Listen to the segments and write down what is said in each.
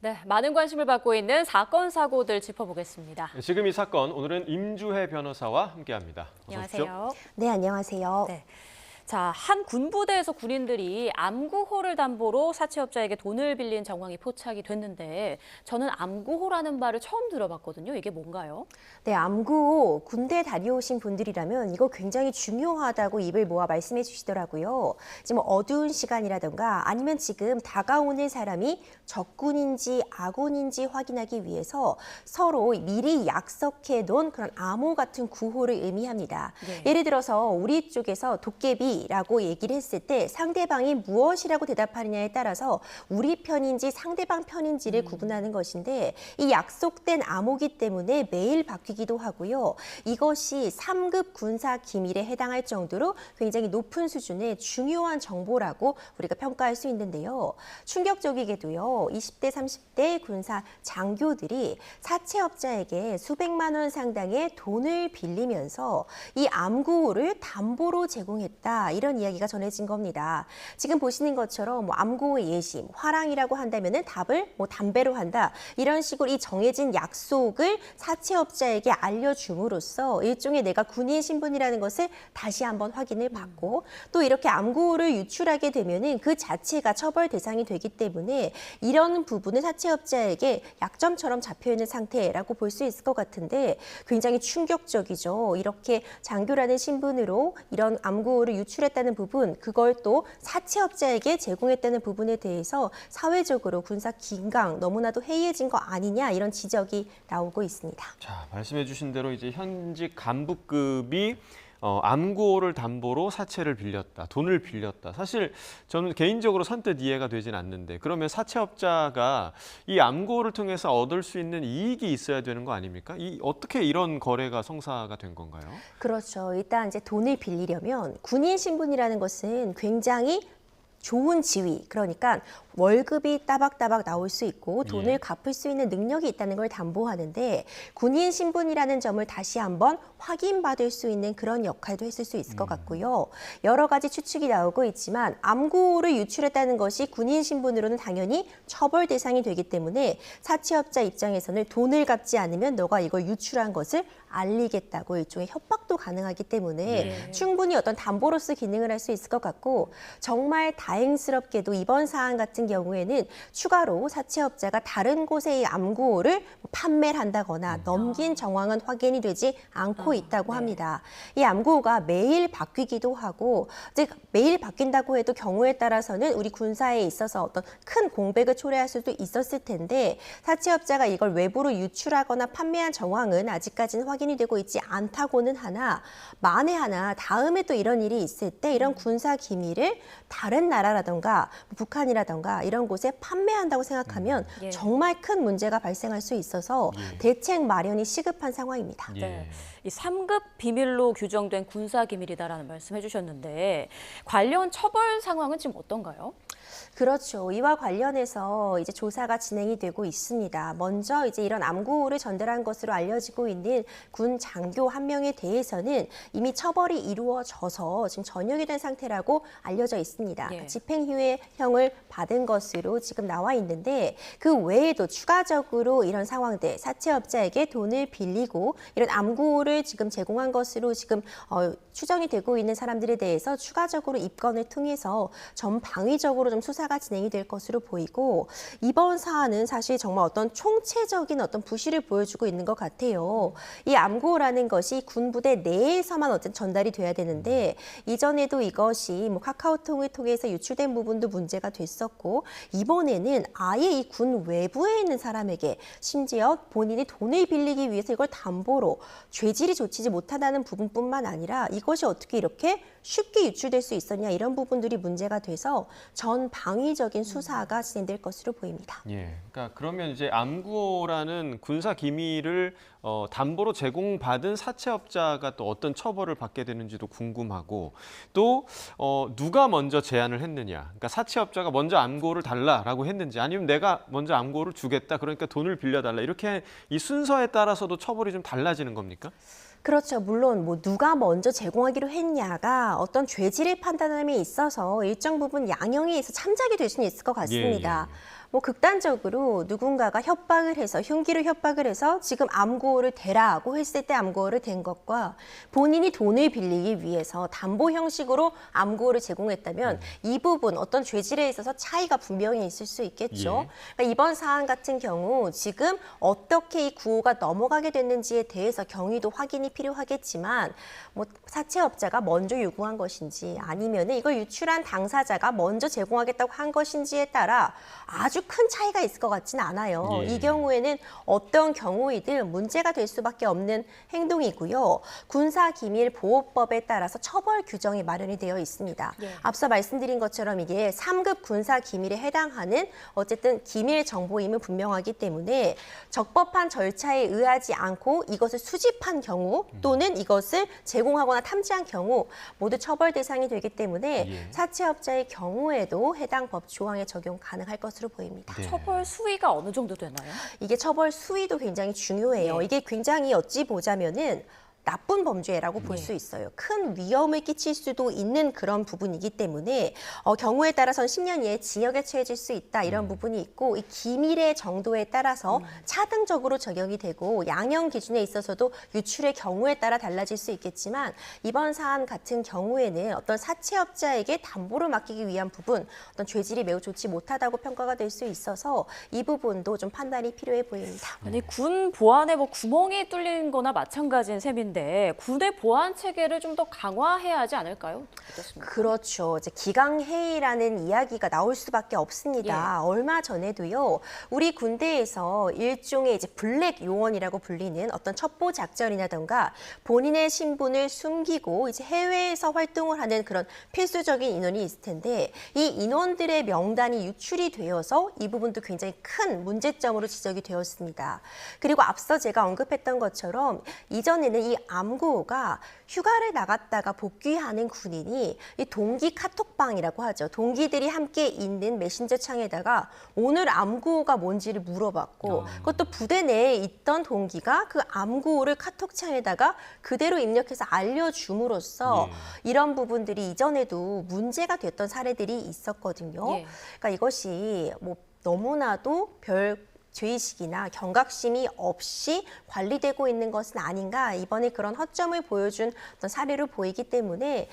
네, 많은 관심을 받고 있는 사건 사고들 짚어보겠습니다. 지금 이 사건 오늘은 임주혜 변호사와 함께합니다. 어서 오십시오. 안녕하세요. 네, 안녕하세요. 네. 자, 한 군부대에서 군인들이 암구호를 담보로 사채업자에게 돈을 빌린 정황이 포착이 됐는데 저는 암구호라는 말을 처음 들어봤거든요. 이게 뭔가요? 네, 암구 군대 다녀오신 분들이라면 이거 굉장히 중요하다고 입을 모아 말씀해 주시더라고요. 지금 어두운 시간이라던가 아니면 지금 다가오는 사람이 적군인지 아군인지 확인하기 위해서 서로 미리 약속해 놓은 그런 암호 같은 구호를 의미합니다. 네. 예를 들어서 우리 쪽에서 도깨비라고 얘기를 했을 때 상대방이 무엇이라고 대답하느냐에 따라서 우리 편인지 상대방 편인지를 구분하는 것인데 이 약속된 암호기 때문에 매일 바뀌기도 하고요. 이것이 3급 군사 기밀에 해당할 정도로 굉장히 높은 수준의 중요한 정보라고 우리가 평가할 수 있는데요. 충격적이게도요. 20대, 30대 군사 장교들이 사채업자에게 수백만 원 상당의 돈을 빌리면서 이 암구호를 담보로 제공했다. 이런 이야기가 전해진 겁니다. 지금 보시는 것처럼 암구호의 예심, 화랑이라고 한다면은 답을 담배로 한다. 이런 식으로 이 정해진 약속을 사채업자에게 알려줌으로써 일종의 내가 군인 신분이라는 것을 다시 한번 확인을 받고 또 이렇게 암구호를 유출하게 되면은 그 자체가 처벌 대상이 되기 때문에 이런 부분은 사채업자에게 약점처럼 잡혀 있는 상태라고 볼 수 있을 것 같은데 굉장히 충격적이죠. 이렇게 장교라는 신분으로 이런 암구호를 유출했다는 부분, 그걸 또 사채업자에게 제공했다는 부분에 대해서 사회적으로 군사 긴강 너무나도 해이해진 거 아니냐 이런 지적이 나오고 있습니다. 자, 말씀해 주신 대로 이제 현직 간부급이 암구호를 담보로 사채를 빌렸다, 돈을 빌렸다. 사실 저는 개인적으로 선뜻 이해가 되진 않는데 그러면 사채업자가 이 암구호를 통해서 얻을 수 있는 이익이 있어야 되는 거 아닙니까? 어떻게 이런 거래가 성사가 된 건가요? 그렇죠. 일단 이제 돈을 빌리려면 군인 신분이라는 것은 굉장히 좋은 지위, 그러니까 월급이 따박따박 나올 수 있고 돈을 갚을 수 있는 능력이 있다는 걸 담보하는데 군인 신분이라는 점을 다시 한번 확인받을 수 있는 그런 역할도 했을 수 있을 것 같고요. 여러 가지 추측이 나오고 있지만 암구호를 유출했다는 것이 군인 신분으로는 당연히 처벌 대상이 되기 때문에 사채업자 입장에서는 돈을 갚지 않으면 너가 이걸 유출한 것을 알리겠다고 일종의 협박도 가능하기 때문에 충분히 어떤 담보로서 기능을 할 수 있을 것 같고 정말 다행스럽게도 이번 사안 같은 경우에는 추가로 사채업자가 다른 곳에 이 암구호를 판매를 한다거나 넘긴 정황은 확인이 되지 않고 있다고 합니다. 이 암구호가 매일 바뀌기도 하고 이제 매일 바뀐다고 해도 경우에 따라서는 우리 군사에 있어서 어떤 큰 공백을 초래할 수도 있었을 텐데 사채업자가 이걸 외부로 유출하거나 판매한 정황은 아직까지는 확인이 되고 있지 않다고는 하나 만에 하나 다음에 또 이런 일이 있을 때 이런 군사 기밀을 다른 나라라던가 북한이라던가 이런 곳에 판매한다고 생각하면 정말 큰 문제가 발생할 수 있어서 대책 마련이 시급한 상황입니다. 네. 이 3급 비밀로 규정된 군사 기밀이다라는 말씀해 주셨는데 관련 처벌 상황은 지금 어떤가요? 그렇죠. 이와 관련해서 이제 조사가 진행이 되고 있습니다. 먼저 이제 이런 암구호를 전달한 것으로 알려지고 있는 군 장교 한 명에 대해서는 이미 처벌이 이루어져서 지금 전역이 된 상태라고 알려져 있습니다. 집행유예형을 받은 것으로 지금 나와 있는데 그 외에도 추가적으로 이런 상황들 사채업자에게 돈을 빌리고 이런 암구호를 지금 제공한 것으로 지금 추정이 되고 있는 사람들에 대해서 추가적으로 입건을 통해서 전방위적으로 좀 수사가 진행이 될 것으로 보이고 이번 사안은 사실 정말 어떤 총체적인 어떤 부실을 보여주고 있는 것 같아요. 이 암구호라는 것이 군부대 내에서만 어쨌든 전달이 돼야 되는데 이전에도 이것이 카카오톡을 통해서 유출된 부분도 문제가 됐었고 이번에는 아예 이 군 외부에 있는 사람에게 심지어 본인이 돈을 빌리기 위해서 이걸 담보로 죄질이 좋지 못하다는 부분뿐만 아니라 이것이 어떻게 이렇게 쉽게 유출될 수 있었냐 이런 부분들이 문제가 돼서 전방위적인 수사가 진행될 것으로 보입니다. 그러니까 그러면 이제 암구호라는 군사 기밀을 담보로 제공받은 사채업자가 또 어떤 처벌을 받게 되는지도 궁금하고 또 누가 먼저 제안을 했느냐, 그러니까 사채업자가 먼저 암구호를 달라라고 했는지 아니면 내가 먼저 암구호를 주겠다 그러니까 돈을 빌려달라 이렇게 이 순서에 따라서도 처벌이 좀 달라지는 겁니까? 그렇죠. 물론 누가 먼저 제공하기로 했냐가 어떤 죄질의 판단함에 있어서 일정 부분 양형에 있어 참작이 될 수는 있을 것 같습니다. 뭐 극단적으로 누군가가 협박을 해서 흉기로 협박을 해서 지금 암구호를 대라고 했을 때 암구호를 댄 것과 본인이 돈을 빌리기 위해서 담보 형식으로 암구호를 제공했다면 이 부분 어떤 죄질에 있어서 차이가 분명히 있을 수 있겠죠. 그러니까 이번 사안 같은 경우 지금 어떻게 이 구호가 넘어가게 됐는지에 대해서 경위도 확인이 필요하겠지만 뭐 사채업자가 먼저 요구한 것인지 아니면 이걸 유출한 당사자가 먼저 제공하겠다고 한 것인지에 따라 아주 큰 차이가 있을 것 같지는 않아요. 예. 이 경우에는 어떤 경우이든 문제가 될 수밖에 없는 행동이고요. 군사기밀보호법에 따라서 처벌 규정이 마련이 되어 있습니다. 예. 앞서 말씀드린 것처럼 이게 3급 군사기밀에 해당하는 어쨌든 기밀 정보임은 분명하기 때문에 적법한 절차에 의하지 않고 이것을 수집한 경우 또는 이것을 제공하거나 탐지한 경우 모두 처벌 대상이 되기 때문에 예. 사채업자의 경우에도 해당 법 조항에 적용 가능할 것으로 보입니다. 네. 처벌 수위가 어느 정도 되나요? 이게 처벌 수위도 굉장히 중요해요. 네. 이게 굉장히 어찌 보자면은 나쁜 범죄라고 볼 수 있어요. 큰 위험을 끼칠 수도 있는 그런 부분이기 때문에 경우에 따라서는 10년 이하의 징역에 처해질 수 있다 이런 부분이 있고 이 기밀의 정도에 따라서 차등적으로 적용이 되고 양형 기준에 있어서도 유출의 경우에 따라 달라질 수 있겠지만 이번 사안 같은 경우에는 어떤 사채업자에게 담보를 맡기기 위한 부분 어떤 죄질이 매우 좋지 못하다고 평가가 될 수 있어서 이 부분도 좀 판단이 필요해 보입니다. 아니 군 보안에 뭐 구멍이 뚫린 거나 마찬가지인 셈인데 군의 보안 체계를 좀 더 강화해야 하지 않을까요? 어떻습니까? 그렇죠. 이제 기강회의라는 이야기가 나올 수밖에 없습니다. 얼마 전에도요, 우리 군대에서 일종의 이제 블랙 요원이라고 불리는 어떤 첩보 작전이라던가 본인의 신분을 숨기고 이제 해외에서 활동을 하는 그런 필수적인 인원이 있을 텐데 이 인원들의 명단이 유출이 되어서 이 부분도 굉장히 큰 문제점으로 지적이 되었습니다. 그리고 앞서 제가 언급했던 것처럼 이전에는 이 암구호가 휴가를 나갔다가 복귀하는 군인이 이 동기 카톡방이라고 하죠. 동기들이 함께 있는 메신저 창에다가 오늘 암구호가 뭔지를 물어봤고 그것도 부대 내에 있던 동기가 그 암구호를 카톡창에다가 그대로 입력해서 알려줌으로써 이런 부분들이 이전에도 문제가 됐던 사례들이 있었거든요. 예. 그러니까 이것이 뭐 너무나도 별 죄의식이나 경각심이 없이 관리되고 있는 것은 아닌가 이번에 그런 허점을 보여준 어떤 사례로 보이기 때문에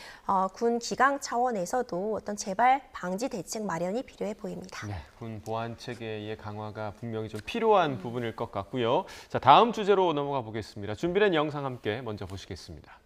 군 기강 차원에서도 어떤 재발 방지 대책 마련이 필요해 보입니다. 네, 군 보안 체계의 강화가 분명히 좀 필요한 부분일 것 같고요. 자, 다음 주제로 넘어가 보겠습니다. 준비된 영상 함께 먼저 보시겠습니다.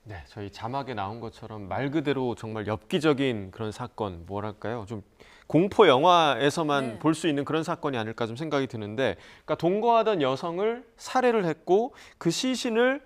네, 저희 자막에 나온 것처럼 말 그대로 정말 엽기적인 그런 사건, 뭐랄까요? 좀 공포 영화에서만 볼 수 있는 그런 사건이 아닐까 좀 생각이 드는데, 그러니까 동거하던 여성을 살해를 했고 그 시신을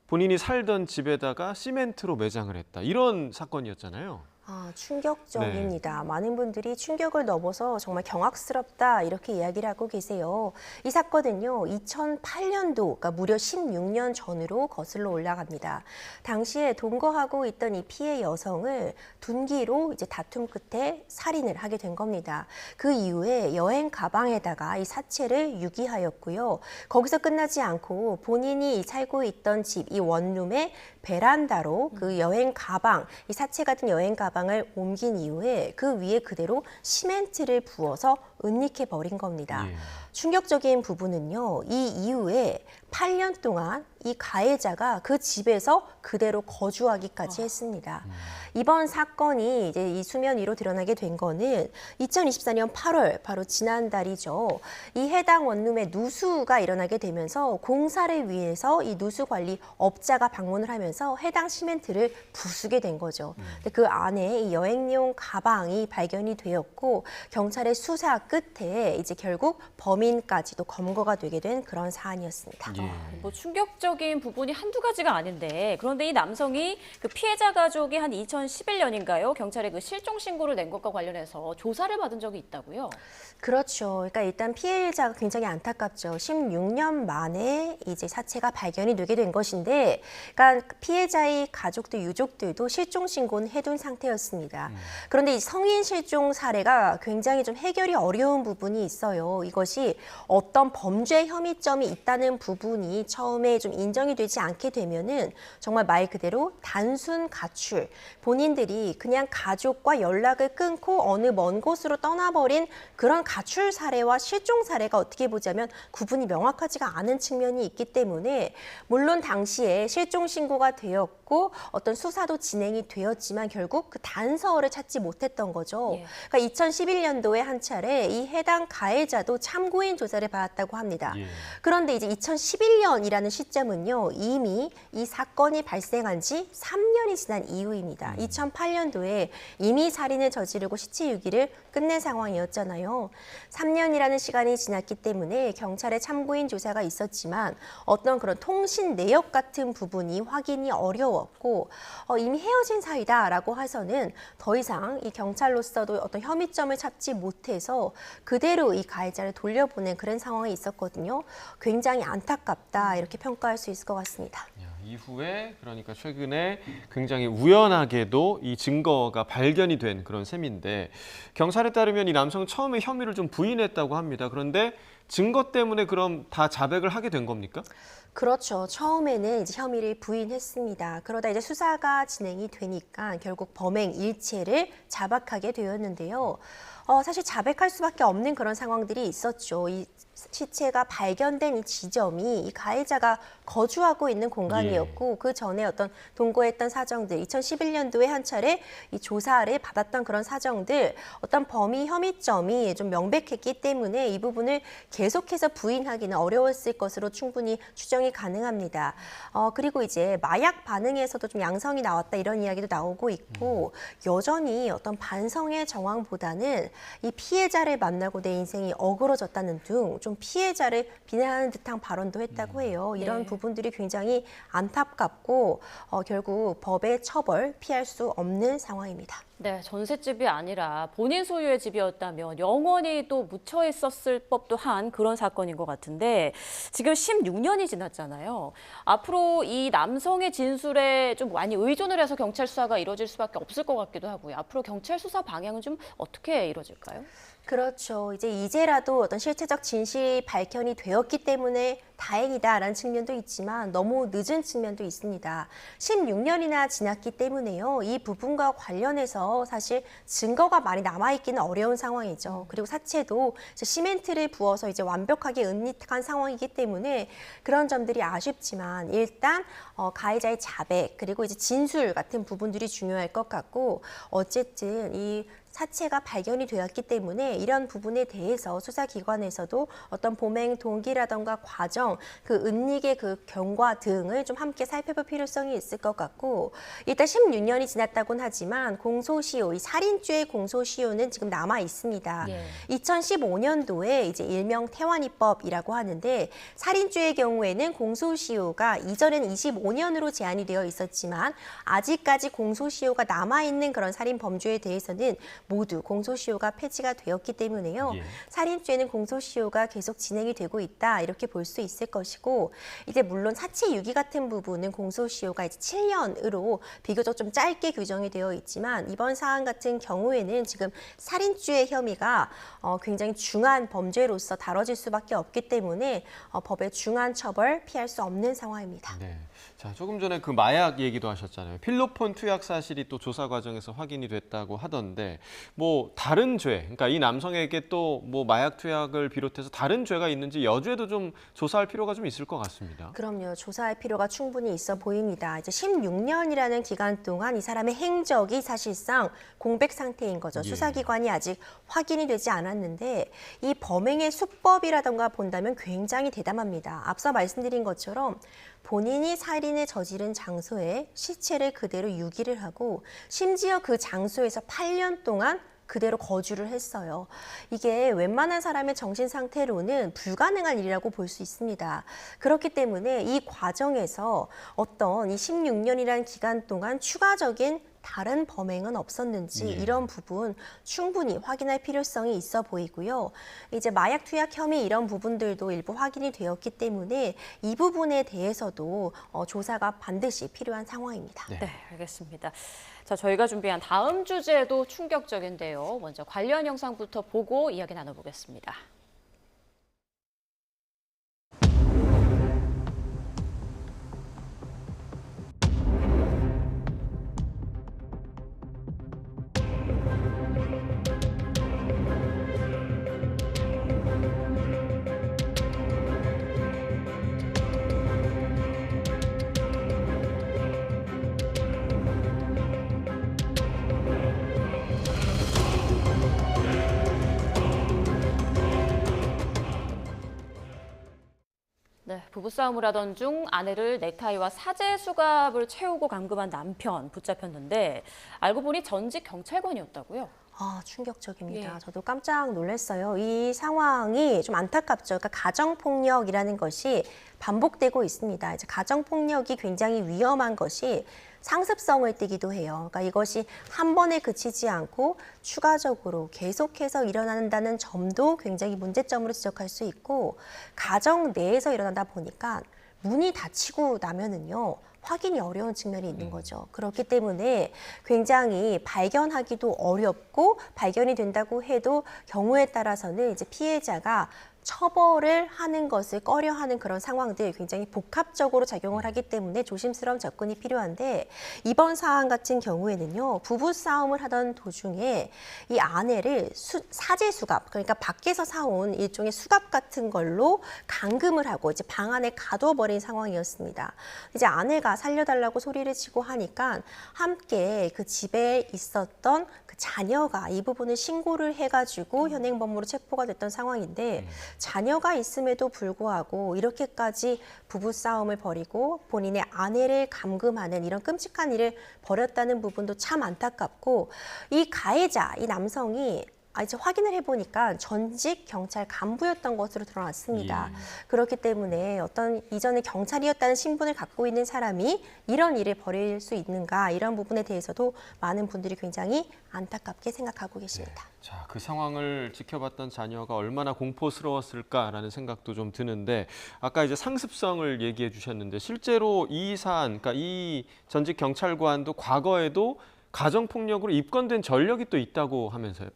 본인이 살던 집에다가 시멘트로 매장을 했다. 이런 사건이었잖아요. 충격적입니다. 많은 분들이 충격을 넘어서 정말 경악스럽다 이렇게 이야기를 하고 계세요. 이 사건은요, 2008년도, 그러니까 무려 16년 전으로 거슬러 올라갑니다. 당시에 동거하고 있던 이 피해 여성을 둔기로 이제 다툼 끝에 살인을 하게 된 겁니다. 그 이후에 여행 가방에다가 이 사체를 유기하였고요. 거기서 끝나지 않고 본인이 살고 있던 집, 이 원룸의 베란다로 그 여행 가방, 이 사체 같은 여행 가방을 옮긴 이후에 그 위에 그대로 시멘트를 부어서 은닉해 버린 겁니다. 예. 충격적인 부분은요, 이 이후에 8년 동안 이 가해자가 그 집에서 그대로 거주하기까지 했습니다. 이번 사건이 이제 이 수면 위로 드러나게 된 거는 2024년 8월, 바로 지난달이죠. 이 해당 원룸의 누수가 일어나게 되면서 공사를 위해서 이 누수 관리 업자가 방문을 하면서 해당 시멘트를 부수게 된 거죠. 근데 그 안에 이 여행용 가방이 발견이 되었고 경찰의 수사 끝에 이제 결국 범인까지도 검거가 되게 된 그런 사안이었습니다. 예. 뭐 충격적인 부분이 한두 가지가 아닌데 그런데 이 남성이 그 피해자 가족이 한 2011년인가요? 경찰에 그 실종 신고를 낸 것과 관련해서 조사를 받은 적이 있다고요? 그렇죠. 그러니까 일단 피해자가 굉장히 안타깝죠. 16년 만에 이제 사체가 발견이 되게 된 것인데, 그러니까 피해자의 가족들, 유족들도 실종 신고는 해둔 상태였습니다. 그런데 이 성인 실종 사례가 굉장히 좀 해결이 어려운 부분이 있어요. 이것이 어떤 범죄 혐의점이 있다는 부분이 처음에 좀 인정이 되지 않게 되면은 정말 말 그대로 단순 가출, 본인들이 그냥 가족과 연락을 끊고 어느 먼 곳으로 떠나버린 그런 가출 사례와 실종 사례가 어떻게 보자면 구분이 명확하지가 않은 측면이 있기 때문에 물론 당시에 실종 신고가 되었고 어떤 수사도 진행이 되었지만 결국 그 단서를 찾지 못했던 거죠. 예. 그러니까 2011년도에 한 차례 이 해당 가해자도 참고인 조사를 받았다고 합니다. 예. 그런데 이제 2011년이라는 시점은요, 이미 이 사건이 발생한 지 3년이 지난 이후입니다. 2008년도에 이미 살인을 저지르고 시체 유기를 끝낸 상황이었잖아요. 3년이라는 시간이 지났기 때문에 경찰의 참고인 조사가 있었지만 어떤 그런 통신 내역 같은 부분이 확인이 어려웠고 이미 헤어진 사이다라고 해서는 더 이상 이 경찰로서도 어떤 혐의점을 찾지 못해서 그대로 이 가해자를 돌려보낸 그런 상황이 있었거든요. 굉장히 안타깝다 이렇게 평가할 수 있을 것 같습니다. 이후에 그러니까 최근에 굉장히 우연하게도 이 증거가 발견이 된 그런 셈인데 경찰에 따르면 이 남성은 처음에 혐의를 좀 부인했다고 합니다. 그런데 증거 때문에 그럼 다 자백을 하게 된 겁니까? 그렇죠. 처음에는 이제 혐의를 부인했습니다. 그러다 이제 수사가 진행이 되니까 결국 범행 일체를 자백하게 되었는데요. 사실 자백할 수밖에 없는 그런 상황들이 있었죠. 이 시체가 발견된 이 지점이 이 가해자가 거주하고 있는 공간이었고 그 전에 어떤 동거했던 사정들, 2011년도에 한 차례 이 조사를 받았던 그런 사정들, 어떤 범위 혐의점이 좀 명백했기 때문에 이 부분을 계속해서 부인하기는 어려웠을 것으로 충분히 추정이 가능합니다. 그리고 이제 마약 반응에서도 좀 양성이 나왔다 이런 이야기도 나오고 있고 여전히 어떤 반성의 정황보다는 이 피해자를 만나고 내 인생이 어그러졌다는 등 좀 피해자를 비난하는 듯한 발언도 했다고 해요. 이런 네. 부분들이 굉장히 안타깝고 결국 법의 처벌 피할 수 없는 상황입니다. 네, 전셋집이 아니라 본인 소유의 집이었다면 영원히 또 묻혀 있었을 법도 한 그런 사건인 것 같은데 지금 16년이 지났잖아요. 앞으로 이 남성의 진술에 좀 많이 의존을 해서 경찰 수사가 이루어질 수밖에 없을 것 같기도 하고요. 앞으로 경찰 수사 방향은 좀 어떻게 이루어질까요? 그렇죠. 이제라도 어떤 실체적 진실이 발견이 되었기 때문에 다행이다라는 측면도 있지만 너무 늦은 측면도 있습니다. 16년이나 지났기 때문에요. 이 부분과 관련해서 사실 증거가 많이 남아있기는 어려운 상황이죠. 그리고 사체도 이제 시멘트를 부어서 이제 완벽하게 은닉한 상황이기 때문에 그런 점들이 아쉽지만 일단 가해자의 자백 그리고 이제 진술 같은 부분들이 중요할 것 같고 어쨌든 이 사체가 발견이 되었기 때문에 이런 부분에 대해서 수사기관에서도 어떤 범행 동기라던가 과정, 그 은닉의 그 경과 등을 좀 함께 살펴볼 필요성이 있을 것 같고 일단 16년이 지났다고는 하지만 공소시효, 이 살인죄의 공소시효는 지금 남아 있습니다. 예. 2015년도에 이제 일명 태완이법이라고 하는데 살인죄의 경우에는 공소시효가 이전에는 25년으로 제한이 되어 있었지만 아직까지 공소시효가 남아있는 그런 살인 범죄에 대해서는 모두 공소시효가 폐지가 되었기 때문에요. 예. 살인죄는 공소시효가 계속 진행이 되고 있다 이렇게 볼 수 있을 것이고 이제 물론 사체 유기 같은 부분은 공소시효가 이제 7년으로 비교적 좀 짧게 규정이 되어 있지만 이번 사안 같은 경우에는 지금 살인죄의 혐의가 굉장히 중한 범죄로서 다뤄질 수밖에 없기 때문에 법의 중한 처벌 피할 수 없는 상황입니다. 네. 자, 조금 전에 그 마약 얘기도 하셨잖아요. 필로폰 투약 사실이 또 조사 과정에서 확인이 됐다고 하던데 뭐 다른 죄, 그러니까 이 남성에게 또 뭐 마약 투약을 비롯해서 다른 죄가 있는지 여죄도 좀 조사할 필요가 좀 있을 것 같습니다. 그럼요. 조사할 필요가 충분히 있어 보입니다. 이제 16년이라는 기간 동안 이 사람의 행적이 사실상 공백 상태인 거죠. 예. 수사기관이 아직 확인이 되지 않았는데 이 범행의 수법이라던가 본다면 굉장히 대담합니다. 앞서 말씀드린 것처럼 본인이 살인을 저지른 장소에 시체를 그대로 유기를 하고 심지어 그 장소에서 8년 동안 그대로 거주를 했어요. 이게 웬만한 사람의 정신 상태로는 불가능한 일이라고 볼 수 있습니다. 그렇기 때문에 이 과정에서 어떤 이 16년이라는 기간 동안 추가적인 다른 범행은 없었는지 이런 부분 충분히 확인할 필요성이 있어 보이고요. 이제 마약 투약 혐의 이런 부분들도 일부 확인이 되었기 때문에 이 부분에 대해서도 조사가 반드시 필요한 상황입니다. 네, 알겠습니다. 자, 저희가 준비한 다음 주제도 충격적인데요. 먼저 관련 영상부터 보고 이야기 나눠보겠습니다. 네, 부부싸움을 하던 중 아내를 넥타이와 사제 수갑을 채우고 감금한 남편 붙잡혔는데 알고 보니 전직 경찰관이었다고요? 아, 충격적입니다. 예. 저도 깜짝 놀랐어요. 이 상황이 좀 안타깝죠. 그러니까 가정폭력이라는 것이 반복되고 있습니다. 이제 가정폭력이 굉장히 위험한 것이 상습성을 띠기도 해요. 그러니까 이것이 한 번에 그치지 않고 추가적으로 계속해서 일어난다는 점도 굉장히 문제점으로 지적할 수 있고 가정 내에서 일어나다 보니까 문이 닫히고 나면은요. 확인이 어려운 측면이 있는 거죠. 그렇기 때문에 굉장히 발견하기도 어렵고 발견이 된다고 해도 경우에 따라서는 이제 피해자가 처벌을 하는 것을 꺼려하는 그런 상황들 굉장히 복합적으로 작용을 하기 때문에 조심스러운 접근이 필요한데 이번 사안 같은 경우에는요. 부부싸움을 하던 도중에 이 아내를 사제 수갑 그러니까 밖에서 사온 일종의 수갑 같은 걸로 감금을 하고 이제 방 안에 가둬버린 상황이었습니다. 이제 아내가 살려달라고 소리를 치고 하니까 함께 그 집에 있었던 그 자녀가 이 부분을 신고를 해가지고 현행범으로 체포가 됐던 상황인데 자녀가 있음에도 불구하고 이렇게까지 부부싸움을 벌이고 본인의 아내를 감금하는 이런 끔찍한 일을 벌였다는 부분도 참 안타깝고 이 가해자, 이 남성이 이제 확인을 해보니까 전직 경찰 간부였던 것으로 드러났습니다. 그렇기 때문에 어떤 이전에 경찰이었다는 신분을 갖고 있는 사람이 이런 일을 벌일 수 있는가 이런 부분에 대해서도 많은 분들이 굉장히 안타깝게 생각하고 계십니다. 자, 그 상황을 지켜봤던 자녀가 얼마나 공포스러웠을까라는 생각도 좀 드는데 아까 이제 상습성을 얘기해 주셨는데 실제로 이 사안, 그러니까 이 전직 경찰관도 과거에도 가정폭력으로 입건된 전력이 또 있다고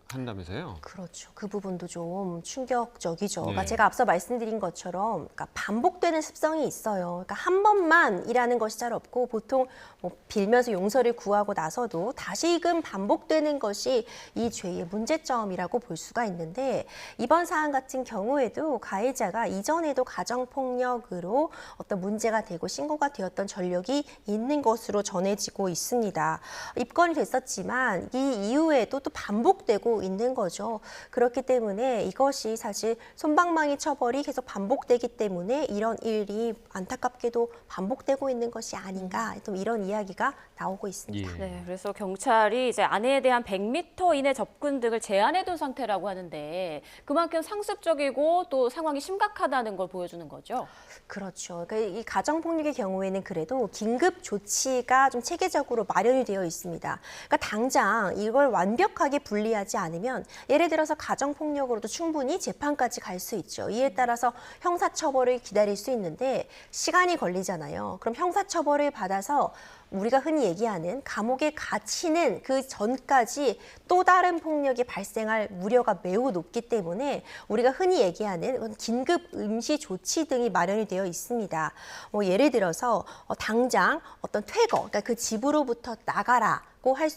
한다면서요? 그렇죠. 그 부분도 좀 충격적이죠. 그러니까 네. 제가 앞서 말씀드린 것처럼 그러니까 반복되는 습성이 있어요. 그러니까 한 번만 일하는 것이 잘 없고 보통 뭐 빌면서 용서를 구하고 나서도 다시금 반복되는 것이 이 죄의 문제점이라고 볼 수가 있는데 이번 사안 같은 경우에도 가해자가 이전에도 가정폭력으로 어떤 문제가 되고 신고가 되었던 전력이 있는 것으로 전해지고 있습니다. 입건이 됐었지만 이 이후에도 또 반복되고 있는 거죠. 그렇기 때문에 이것이 사실 솜방망이 처벌이 계속 반복되기 때문에 이런 일이 안타깝게도 반복되고 있는 것이 아닌가 또 이런 이야기가 나오고 있습니다. 네, 그래서 경찰이 이제 아내에 대한 100m 이내 접근 등을 제한해둔 상태라고 하는데 그만큼 상습적이고 또 상황이 심각하다는 걸 보여주는 거죠. 그렇죠. 그러니까 이 가정폭력의 경우에는 그래도 긴급 조치가 좀 체계적으로 마련이 되어 있습니다. 그러니까 당장 이걸 완벽하게 분리하지 않으면 예를 들어서 가정폭력으로도 충분히 재판까지 갈 수 있죠. 이에 따라서 형사처벌을 기다릴 수 있는데 시간이 걸리잖아요. 그럼 형사처벌을 받아서 우리가 흔히 얘기하는 감옥에 갇히는 그 전까지 또 다른 폭력이 발생할 우려가 매우 높기 때문에 우리가 흔히 얘기하는 긴급 임시 조치 등이 마련이 되어 있습니다. 뭐 예를 들어서 당장 어떤 퇴거, 그러니까 그 집으로부터 나가라.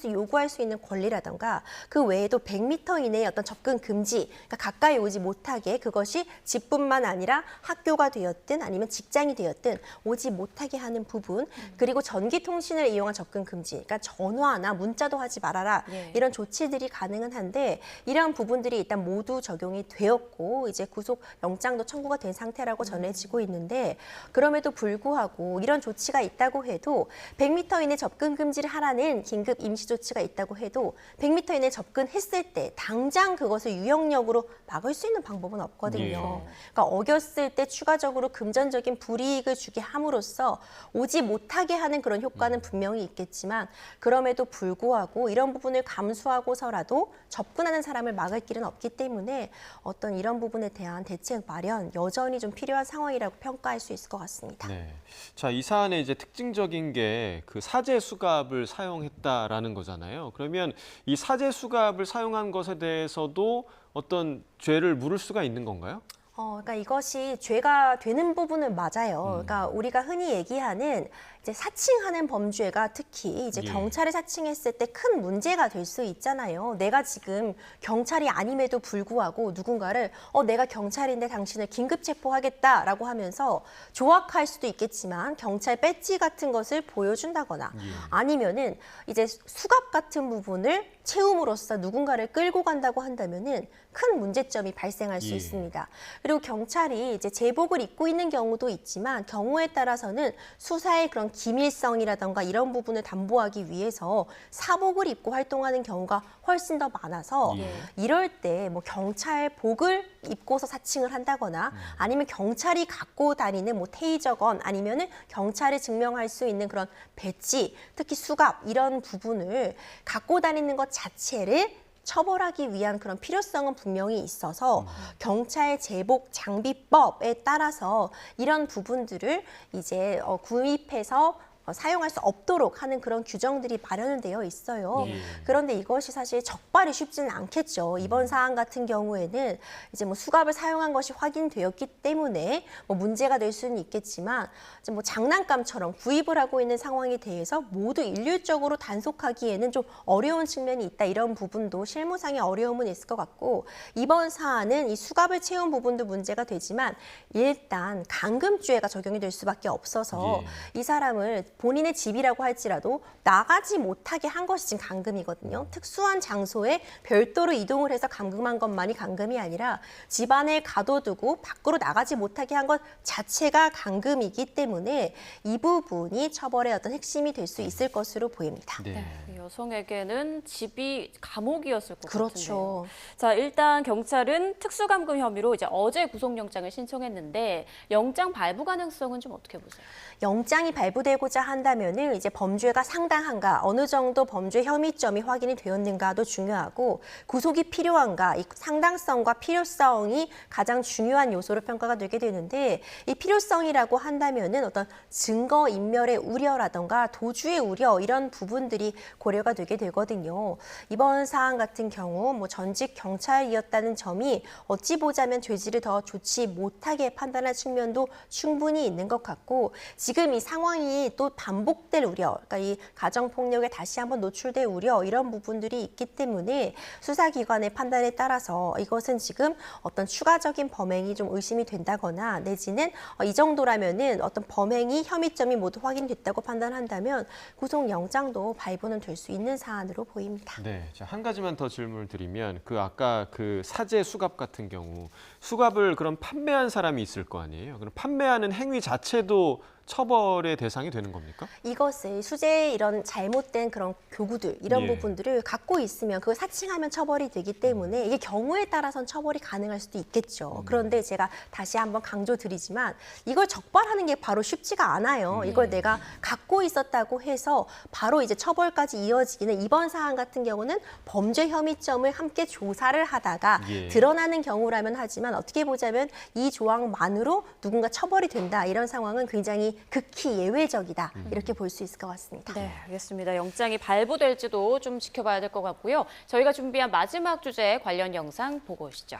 요구할 수 있는 권리라던가 그 외에도 100m 이내의 어떤 접근 금지, 그러니까 가까이 오지 못하게 그것이 집뿐만 아니라 학교가 되었든 아니면 직장이 되었든 오지 못하게 하는 부분, 그리고 전기통신을 이용한 접근 금지, 그러니까 전화나 문자도 하지 말아라 이런 조치들이 가능은 한데 이러한 부분들이 일단 모두 적용이 되었고 이제 구속 영장도 청구가 된 상태라고 전해지고 있는데 그럼에도 불구하고 이런 조치가 있다고 해도 100m 이내 접근 금지를 하라는 긴급 임시 조치가 있다고 해도 100m 이내 접근했을 때 당장 그것을 유형력으로 막을 수 있는 방법은 없거든요. 그러니까 어겼을 때 추가적으로 금전적인 불이익을 주게 함으로써 오지 못하게 하는 그런 효과는 분명히 있겠지만 그럼에도 불구하고 이런 부분을 감수하고서라도 접근하는 사람을 막을 길은 없기 때문에 어떤 이런 부분에 대한 대책 마련 여전히 좀 필요한 상황이라고 평가할 수 있을 것 같습니다. 네. 자, 이 사안의 이제 특징적인 게 그 사제 수갑을 사용했다라는 거잖아요. 그러면 이 사제 수갑을 사용한 것에 대해서도 어떤 죄를 물을 수가 있는 건가요? 그러니까 이것이 죄가 되는 부분은 맞아요. 그러니까 우리가 흔히 얘기하는 이제 사칭하는 범죄가 특히 이제 경찰에 사칭했을 때 큰 문제가 될 수 있잖아요. 내가 지금 경찰이 아님에도 불구하고 누군가를 내가 경찰인데 당신을 긴급 체포하겠다라고 하면서 조악할 수도 있겠지만 경찰 배지 같은 것을 보여준다거나 아니면은 이제 수갑 같은 부분을 채움으로써 누군가를 끌고 간다고 한다면은 큰 문제점이 발생할 수 있습니다. 그리고 경찰이 이제 제복을 입고 있는 경우도 있지만 경우에 따라서는 수사의 그런 기밀성이라던가 이런 부분을 담보하기 위해서 사복을 입고 활동하는 경우가 훨씬 더 많아서 이럴 때 뭐 경찰복을 입고서 사칭을 한다거나 아니면 경찰이 갖고 다니는 뭐 테이저건 아니면은 경찰을 증명할 수 있는 그런 배지, 특히 수갑 이런 부분을 갖고 다니는 것 자체를 처벌하기 위한 그런 필요성은 분명히 있어서 경찰 제복 장비법에 따라서 이런 부분들을 이제 구입해서 사용할 수 없도록 하는 그런 규정들이 마련은 되어 있어요. 그런데 이것이 사실 적발이 쉽지는 않겠죠. 이번 사안 같은 경우에는 이제 뭐 수갑을 사용한 것이 확인되었기 때문에 뭐 문제가 될 수는 있겠지만 이제 뭐 장난감처럼 구입을 하고 있는 상황에 대해서 모두 일률적으로 단속하기에는 좀 어려운 측면이 있다. 이런 부분도 실무상의 어려움은 있을 것 같고 이번 사안은 이 수갑을 채운 부분도 문제가 되지만 일단 감금죄가 적용이 될 수밖에 없어서 이 사람을 본인의 집이라고 할지라도 나가지 못하게 한 것이 지금 감금이거든요. 특수한 장소에 별도로 이동을 해서 감금한 것만이 감금이 아니라 집안에 가둬두고 밖으로 나가지 못하게 한 것 자체가 감금이기 때문에 이 부분이 처벌의 어떤 핵심이 될 수 있을 것으로 보입니다. 네, 여성에게는 집이 감옥이었을 것 그렇죠. 같은데요. 자, 일단 경찰은 특수감금 혐의로 이제 어제 구속영장을 신청했는데 영장 발부 가능성은 좀 어떻게 보세요? 영장이 발부되고자 한다면은 이제 범죄가 상당한가, 어느 정도 범죄 혐의점이 확인이 되었는가도 중요하고 구속이 필요한가, 이 상당성과 필요성이 가장 중요한 요소로 평가가 되게 되는데 이 필요성이라고 한다면은 어떤 증거 인멸의 우려라던가 도주의 우려 이런 부분들이 고려가 되게 되거든요. 이번 사안 같은 경우 뭐 전직 경찰이었다는 점이 어찌 보자면 죄질을 더 좋지 못하게 판단할 측면도 충분히 있는 것 같고 지금 이 상황이 또 반복될 우려, 그러니까 이 가정폭력에 다시 한번 노출될 우려 이런 부분들이 있기 때문에 수사기관의 판단에 따라서 이것은 지금 어떤 추가적인 범행이 좀 의심이 된다거나 내지는 이 정도라면은 어떤 범행이 혐의점이 모두 확인됐다고 판단한다면 구속영장도 발부는 될 수 있는 사안으로 보입니다. 네, 자, 한 가지만 더 질문을 드리면 아까 그 사제 수갑 같은 경우 수갑을 그럼 판매한 사람이 있을 거 아니에요? 그럼 판매하는 행위 자체도 처벌의 대상이 되는 겁니까? 이것을 수재의 이런 잘못된 그런 교구들 이런 부분들을 갖고 있으면 그걸 사칭하면 처벌이 되기 때문에 이게 경우에 따라서는 처벌이 가능할 수도 있겠죠. 그런데 제가 다시 한번 강조드리지만 이걸 적발하는 게 바로 쉽지가 않아요. 이걸 내가 갖고 있었다고 해서 바로 이제 처벌까지 이어지기는 이번 사안 같은 경우는 범죄 혐의점을 함께 조사를 하다가 드러나는 경우라면 하지만 어떻게 보자면 이 조항만으로 누군가 처벌이 된다 이런 상황은 굉장히 상황이 극히 예외적이다. 이렇게 볼 수 있을 것 같습니다. 네, 알겠습니다. 영장이 발부될지도 좀 지켜봐야 될 것 같고요. 저희가 준비한 마지막 주제 관련 영상 보고 오시죠.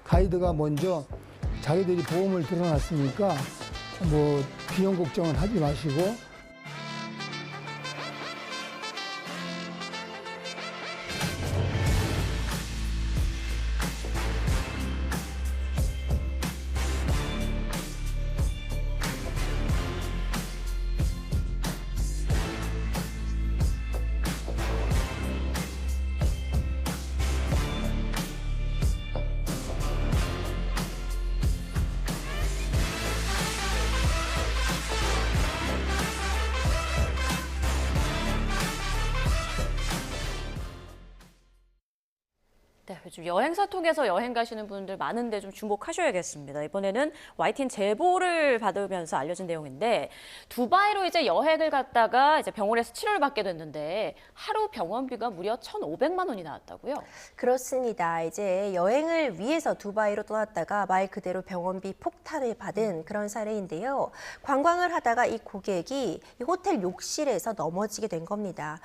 가이드가 먼저 자기들이 보험을 들어놨으니까 뭐 비용 걱정은 하지 마시고 네, 요즘 여행사 통해서 여행 가시는 분들 많은데 좀 주목하셔야겠습니다. 이번에는 YTN 제보를 받으면서 알려진 내용인데 두바이로 이제 여행을 갔다가 이제 병원에서 치료를 받게 됐는데 하루 병원비가 무려 1,500만 원이 나왔다고요? 그렇습니다. 이제 여행을 위해서 두바이로 떠났다가 말 그대로 병원비 폭탄을 받은 그런 사례인데요. 관광을 하다가 이 고객이 이 호텔 욕실에서 넘어지게 된 겁니다.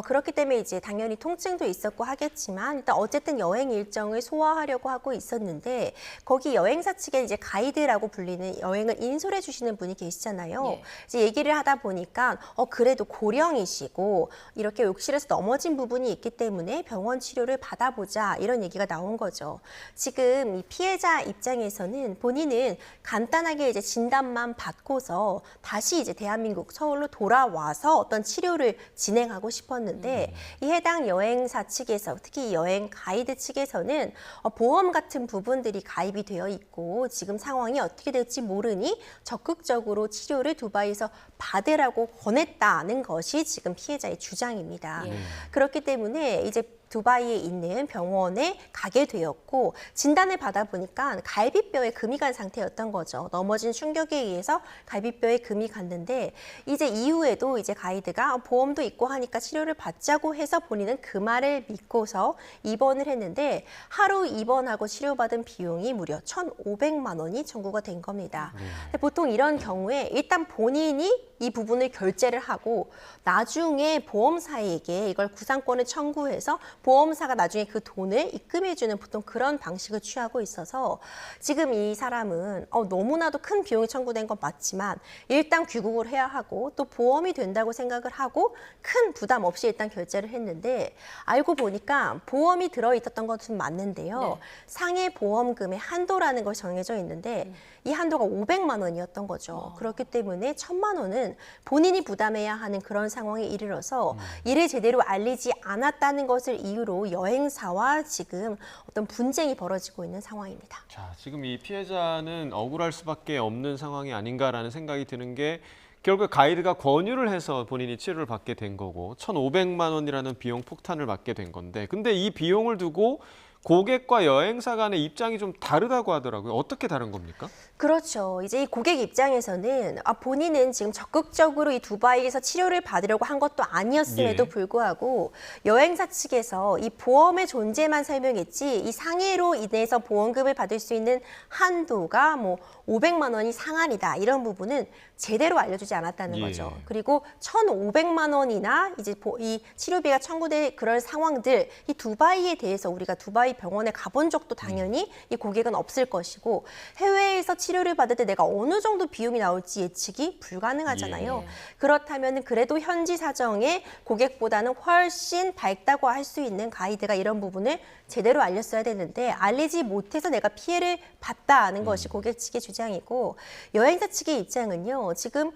그렇기 때문에 이제 당연히 통증도 있었고 하겠지만 일단 어쨌든 여행 일정을 소화하려고 하고 있었는데 거기 여행사 측에 이제 가이드라고 불리는 여행을 인솔해 주시는 분이 계시잖아요. 예. 이제 얘기를 하다 보니까 그래도 고령이시고 이렇게 욕실에서 넘어진 부분이 있기 때문에 병원 치료를 받아보자 이런 얘기가 나온 거죠. 지금 이 피해자 입장에서는 본인은 간단하게 이제 진단만 받고서 다시 이제 대한민국 서울로 돌아와서 어떤 치료를 진행하고 싶었는데 이 해당 여행사 측에서 특히 이 여행 가이드 측에서는 보험 같은 부분들이 가입이 되어 있고 지금 상황이 어떻게 될지 모르니 적극적으로 치료를 두바이에서 받으라고 권했다는 것이 지금 피해자의 주장입니다. 예. 그렇기 때문에 이제 두바이에 있는 병원에 가게 되었고 진단을 받아보니까 갈비뼈에 금이 간 상태였던 거죠. 넘어진 충격에 의해서 갈비뼈에 금이 갔는데 이제 이후에도 이제 가이드가 보험도 있고 하니까 치료를 받자고 해서 본인은 그 말을 믿고서 입원을 했는데 하루 입원하고 치료받은 비용이 무려 1,500만 원이 청구가 된 겁니다. 근데 보통 이런 경우에 일단 본인이 이 부분을 결제를 하고 나중에 보험사에게 이걸 구상권을 청구해서 보험사가 나중에 그 돈을 입금해주는 보통 그런 방식을 취하고 있어서 지금 이 사람은 너무나도 큰 비용이 청구된 건 맞지만 일단 귀국을 해야 하고 또 보험이 된다고 생각을 하고 큰 부담 없이 일단 결제를 했는데 알고 보니까 보험이 들어있었던 것은 맞는데요. 네. 상해 보험금의 한도라는 것이 정해져 있는데 이 한도가 500만 원이었던 거죠. 그렇기 때문에 1,000만 원은 본인이 부담해야 하는 그런 상황에 이르러서 이를 제대로 알리지 않았다는 것을 이유로 여행사와 지금 어떤 분쟁이 벌어지고 있는 상황입니다. 자, 지금 이 피해자는 억울할 수밖에 없는 상황이 아닌가라는 생각이 드는 게 결국 가이드가 권유를 해서 본인이 치료를 받게 된 거고 1,500만 원이라는 비용 폭탄을 맞게 된 건데 근데 이 비용을 두고 고객과 여행사 간의 입장이 좀 다르다고 하더라고요. 어떻게 다른 겁니까? 그렇죠. 이제 이 고객 입장에서는 본인은 지금 적극적으로 이 두바이에서 치료를 받으려고 한 것도 아니었음에도 예. 불구하고 여행사 측에서 이 보험의 존재만 설명했지 이 상해로 인해서 보험금을 받을 수 있는 한도가 뭐 500만 원이 상한이다. 이런 부분은 제대로 알려주지 않았다는 예. 거죠. 그리고 1,500만 원이나 이제 이 치료비가 청구될 그런 상황들 이 두바이에 대해서 우리가 두바이 병원에 가본 적도 당연히 이 고객은 없을 것이고 해외에서 치료를 받을 때 내가 어느 정도 비용이 나올지 예측이 불가능하잖아요. 예. 그렇다면 그래도 현지 사정에 고객보다는 훨씬 밝다고 할 수 있는 가이드가 이런 부분을 제대로 알렸어야 되는데 알리지 못해서 내가 피해를 봤다는 것이 고객 측의 주장이고 여행사 측의 입장은요. 지금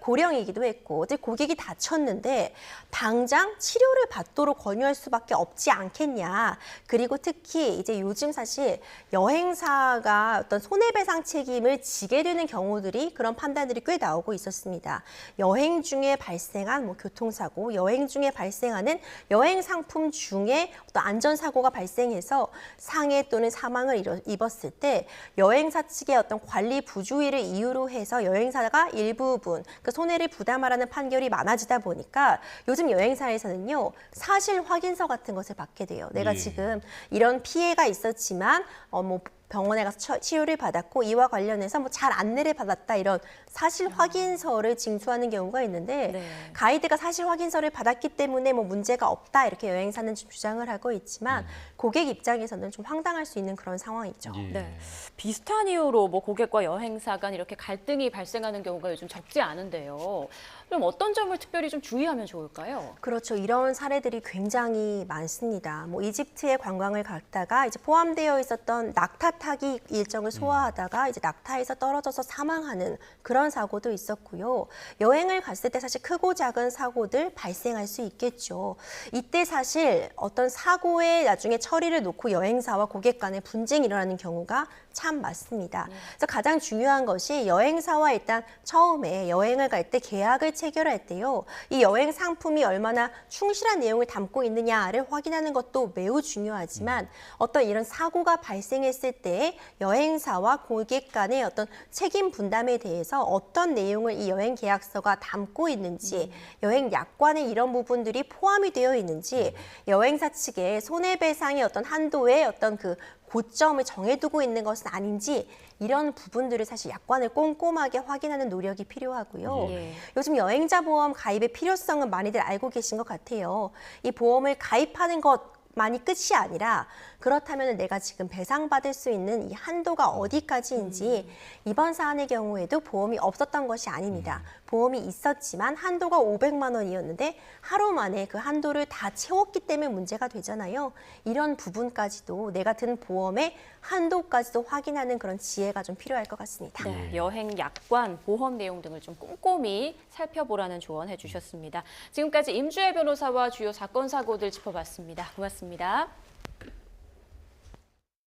고령이기도 했고 어제 고객이 다쳤는데 당장 치료를 받도록 권유할 수밖에 없지 않겠냐. 그리고 특히 이제 요즘 사실 여행사가 어떤 손해배상 책임을 지게 되는 경우들이 그런 판단들이 꽤 나오고 있었습니다. 여행 중에 발생한 뭐 교통사고, 여행 중에 발생하는 여행 상품 중에 어떤 안전사고가 발생해서 상해 또는 사망을 입었을 때 여행사 측의 어떤 관리 부주의를 이유로 해서 여행사가 일부분 그 손해를 부담하라는 판결이 많아지다 보니까 요즘 여행사에서는요, 사실 확인서 같은 것을 받게 돼요. 내가 예. 지금 이런 피해가 있었지만 뭐 병원에 가서 치료를 받았고 이와 관련해서 뭐 잘 안내를 받았다, 이런 사실 확인서를 징수하는 경우가 있는데 네. 가이드가 사실 확인서를 받았기 때문에 뭐 문제가 없다, 이렇게 여행사는 좀 주장을 하고 있지만 고객 입장에서는 좀 황당할 수 있는 그런 상황이죠. 예. 네. 비슷한 이유로 뭐 고객과 여행사 간 이렇게 갈등이 발생하는 경우가 요즘 적지 않은데요. 그럼 어떤 점을 특별히 좀 주의하면 좋을까요? 그렇죠. 이런 사례들이 굉장히 많습니다. 뭐 이집트에 관광을 갔다가 이제 포함되어 있었던 낙타 타기 일정을 소화하다가 이제 낙타에서 떨어져서 사망하는 그런 사고도 있었고요. 여행을 갔을 때 사실 크고 작은 사고들 발생할 수 있겠죠. 이때 사실 어떤 사고의 나중에 처리를 놓고 여행사와 고객 간의 분쟁이 일어나는 경우가 참 많습니다. 그래서 가장 중요한 것이 여행사와 일단 처음에 여행을 갈 때 계약을 체결할 때요, 이 여행 상품이 얼마나 충실한 내용을 담고 있느냐를 확인하는 것도 매우 중요하지만 어떤 이런 사고가 발생했을 때 여행사와 고객 간의 어떤 책임 분담에 대해서 어떤 내용을 이 여행 계약서가 담고 있는지, 여행 약관에 이런 부분들이 포함이 되어 있는지, 여행사 측의 손해배상의 어떤 한도의 어떤 그 고점을 정해두고 있는 것은 아닌지, 이런 부분들을 사실 약관을 꼼꼼하게 확인하는 노력이 필요하고요. 예. 요즘 여행자 보험 가입의 필요성은 많이들 알고 계신 것 같아요. 이 보험을 가입하는 것만이 끝이 아니라 그렇다면 내가 지금 배상받을 수 있는 이 한도가 어디까지인지, 이번 사안의 경우에도 보험이 없었던 것이 아닙니다. 보험이 있었지만 한도가 500만 원이었는데 하루 만에 그 한도를 다 채웠기 때문에 문제가 되잖아요. 이런 부분까지도 내가 든 보험의 한도까지도 확인하는 그런 지혜가 좀 필요할 것 같습니다. 네, 여행 약관, 보험 내용 등을 좀 꼼꼼히 살펴보라는 조언해 주셨습니다. 지금까지 임주혜 변호사와 주요 사건 사고들 짚어봤습니다. 고맙습니다.